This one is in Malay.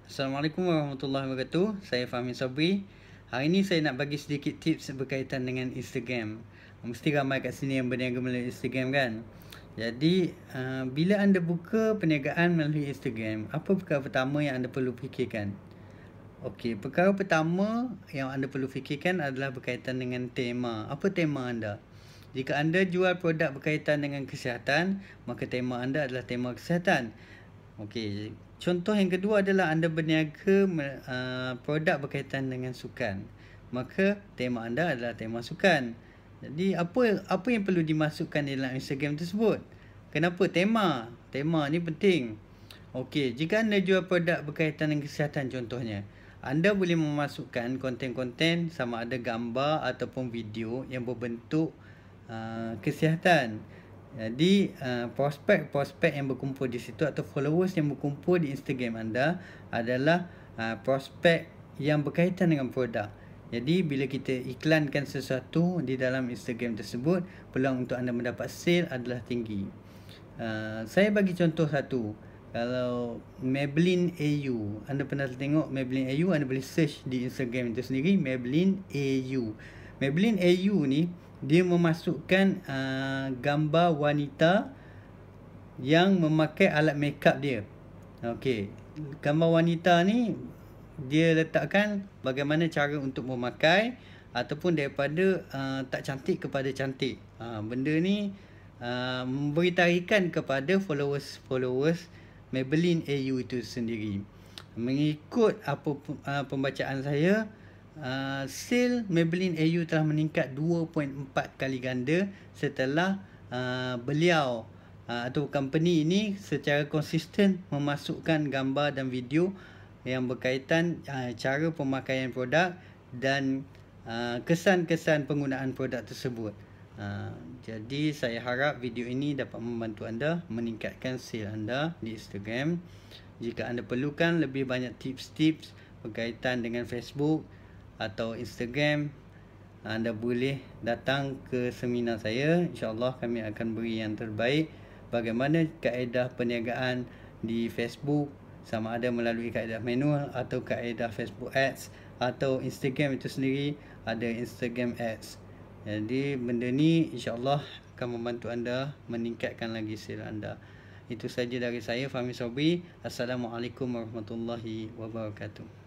Assalamualaikum warahmatullahi wabarakatuh. Saya Fahmi Sabri. Hari ini saya nak bagi sedikit tips berkaitan dengan Instagram. Mesti ramai kat sini yang berniaga melalui Instagram kan. Jadi bila anda buka perniagaan melalui Instagram, apa perkara pertama yang anda perlu fikirkan? Okey, perkara pertama yang anda perlu fikirkan adalah berkaitan dengan tema. Apa tema anda? Jika anda jual produk berkaitan dengan kesihatan, maka tema anda adalah tema kesihatan. Okey, contoh yang kedua adalah anda berniaga produk berkaitan dengan sukan. Maka tema anda adalah tema sukan. Jadi apa yang perlu dimasukkan dalam Instagram tersebut? Kenapa tema? Tema ni penting. Okey, jika anda jual produk berkaitan dengan kesihatan contohnya, anda boleh memasukkan konten-konten sama ada gambar ataupun video yang berbentuk kesihatan. Jadi prospek-prospek yang berkumpul di situ atau followers yang berkumpul di Instagram anda adalah prospek yang berkaitan dengan produk. Jadi bila kita iklankan sesuatu di dalam Instagram tersebut, peluang untuk anda mendapat sale adalah tinggi. Saya bagi contoh satu. Kalau Maybelline AU, anda pernah tengok Maybelline AU, anda boleh search di Instagram itu sendiri, Maybelline AU. Maybelline AU ni dia memasukkan gambar wanita yang memakai alat makeup dia. Okey, gambar wanita ni dia letakkan bagaimana cara untuk memakai ataupun daripada tak cantik kepada cantik. Benda ni memberi tarikan kepada followers Maybelline AU itu sendiri. Mengikut pembacaan saya, sale Maybelline AU telah meningkat 2.4 kali ganda setelah beliau atau company ini secara konsisten memasukkan gambar dan video yang berkaitan cara pemakaian produk dan kesan-kesan penggunaan produk tersebut. Jadi saya harap video ini dapat membantu anda meningkatkan sale anda di Instagram. Jika anda perlukan lebih banyak tips-tips berkaitan dengan Facebook atau Instagram, anda boleh datang ke seminar saya. InsyaAllah kami akan beri yang terbaik bagaimana kaedah perniagaan di Facebook, sama ada melalui kaedah manual atau kaedah Facebook Ads, atau Instagram itu sendiri ada Instagram Ads. Jadi benda ni insyaAllah akan membantu anda meningkatkan lagi sale anda. Itu saja dari saya, Fahmi Sabri. Assalamualaikum warahmatullahi wabarakatuh.